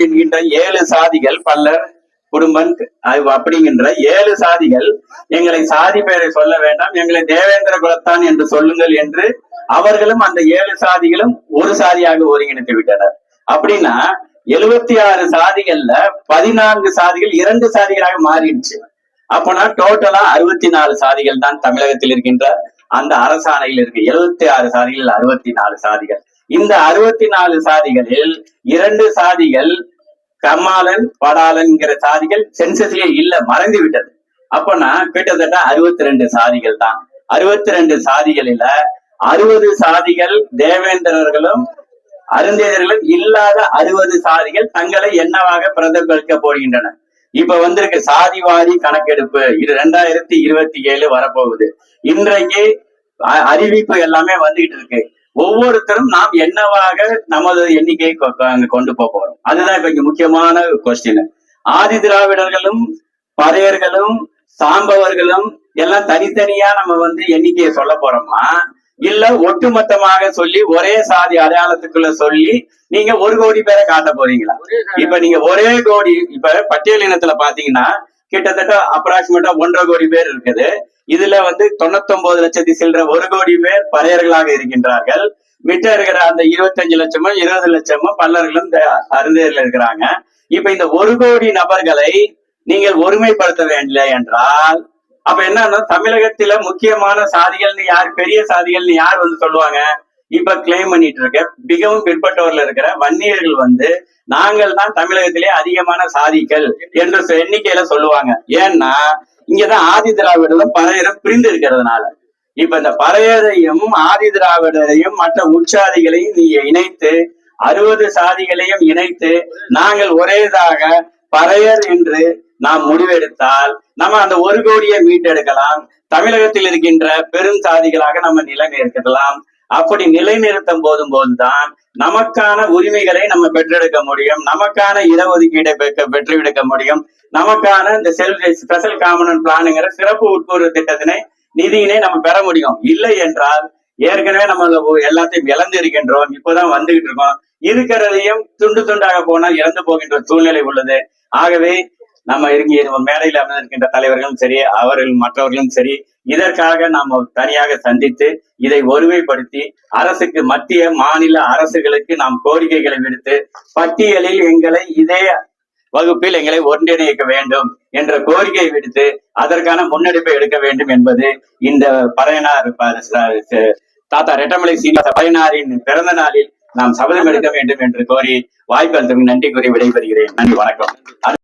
என்கின்ற 7 சாதிகள் பல்லர் குடும்பம் அப்படிங்கின்ற 7 சாதிகள் எங்களை சாதி பெயரை சொல்ல வேண்டாம், எங்களை தேவேந்திர குலத்தான் என்று சொல்லுங்கள் என்று அவர்களும் அந்த 7 சாதிகளும் ஒரு சாதியாக ஒருங்கிணைத்து விட்டனர். அப்படின்னா 76 சாதிகள்ல 14 சாதிகள் 2 சாதிகளாக மாறிடுச்சு. அப்பனா டோட்டலா 64 சாதிகள் தான் தமிழகத்தில் இருக்கின்ற அந்த அரசாணையில் இருக்கு. 76 சாதிகள் 64 சாதிகள். இந்த 64 சாதிகளில் 2 சாதிகள் கம்மாளன் படாளன்கிற சாதிகள் சென்சஸ்லயே இல்ல, மறைந்து விட்டது. அப்பனா கிட்டத்தட்ட 62 சாதிகள் தான். 62 சாதிகளில 60 சாதிகள் தேவேந்திரர்களும் அருந்தேதர்களும் இல்லாத 60 சாதிகள் தங்களை என்னவாக பிரதிபலிக்க போகின்றன. இப்ப வந்திருக்கு சாதிவாரி கணக்கெடுப்பு, இது 2027 வரப்போகுது. இன்றைக்கு அறிவிப்பு எல்லாமே வந்துகிட்டு இருக்கு. ஒவ்வொருத்தரும் நாம் என்னவாக நமது எண்ணிக்கையை கொண்டு போறோம், அதுதான் இப்ப இங்க முக்கியமான கொஸ்டின். ஆதி திராவிடர்களும் பறையர்களும் சாம்பவர்களும் எல்லாம் தனித்தனியா நம்ம எண்ணிக்கையை சொல்ல போறோமா, இல்ல ஒட்டுமொத்தமாக சொல்லி ஒரே சாதி அடையாளத்துக்குள்ள சொல்லி நீங்க 1 கோடி பேரை காட்ட போறீங்களா? இப்ப நீங்க ஒரே கோடி, இப்ப பட்டியல் இனத்துல பாத்தீங்கன்னா கிட்டத்தட்ட அப்ராக்சிமேட்டா 1.5 கோடி பேர் இருக்குது. இதுல 99 லட்சத்தி சில்லற 1 கோடி பேர் பறையர்களாக இருக்கின்றார்கள். மிட்ட இருக்கிற அந்த 25 லட்சமும் 20 லட்சமும் பல்லர்களும் அருந்தேரில் இருக்கிறாங்க. இப்ப இந்த 1 கோடி நபர்களை நீங்கள் ஒருமைப்படுத்த வேண்டிய என்றால் அப்ப என்னன்னா தமிழகத்தில முக்கியமான சாதிகள்னு யார், பெரிய சாதிகள்னு யார் சொல்லுவாங்க? இப்ப கிளைம் பண்ணிட்டு இருக்க மிகவும் பிற்பட்டவர்ல இருக்கிற வன்னியர்கள் நாங்கள் தான் தமிழகத்திலே அதிகமான சாதிகள் என்ற எண்ணிக்கையில சொல்லுவாங்க. ஏன்னா இங்கதான் ஆதி திராவிடரும் பறையரும் பிரிந்து இருக்கிறதுனால. இப்ப இந்த பறையரையும் ஆதி திராவிடரையும் மற்ற உற்சாதிகளையும் நீ இணைத்து 60 சாதிகளையும் இணைத்து நாங்கள் ஒரேதாக பறையர் என்று நாம் முடிவெடுத்தால் நம்ம அந்த 1 கோடியை மீட்டெடுக்கலாம். தமிழகத்தில் இருக்கின்ற பெரும் சாதிகளாக நம்ம நிலைநிறுத்தலாம். அப்படி நிலைநிறுத்தும் போதுதான் நமக்கான உரிமைகளை நம்ம பெற்றெடுக்க முடியும், நமக்கான இடஒதுக்கீட்டை பெற்றுவிடுக்க முடியும், நமக்கான இந்த ஸ்பெஷல் காமன் பிளான்ங்கிற சிறப்பு உட்கூறு திட்டத்தினை நிதியினை நம்ம பெற முடியும். இல்லை என்றால் ஏற்கனவே நம்ம எல்லாத்தையும் இழந்து இருக்கின்றோம், இப்பதான் வந்துகிட்டு இருக்கோம். இருக்கிறதையும் துண்டு துண்டாக போனால் இறந்து போகின்ற சூழ்நிலை உள்ளது. ஆகவே நம்ம மேடையில் அமர்ந்திருக்கின்ற தலைவர்களும் சரி, அவர்கள் மற்றவர்களும் சரி, இதற்காக நாம் தனியாக சந்தித்து இதை ஒருமைப்படுத்தி அரசுக்கு, மத்திய மாநில அரசுகளுக்கு நாம் கோரிக்கைகளை விடுத்து பட்டியலில் எங்களை இதே வகுப்பில் எங்களை ஒன்றிணைக்க வேண்டும் என்ற கோரிக்கை விடுத்து அதற்கான முன்னெடுப்பை எடுக்க வேண்டும் என்பது இந்த பறையனார் தாத்தா ரெட்டமலை சீனிவாச பறையனாரின் பிறந்த நாளில் நாம் சபதம் எடுக்க வேண்டும் என்று கோரி வாய்ப்பு நன்றி கூறி விடைபெறுகிறேன். நன்றி, வணக்கம்.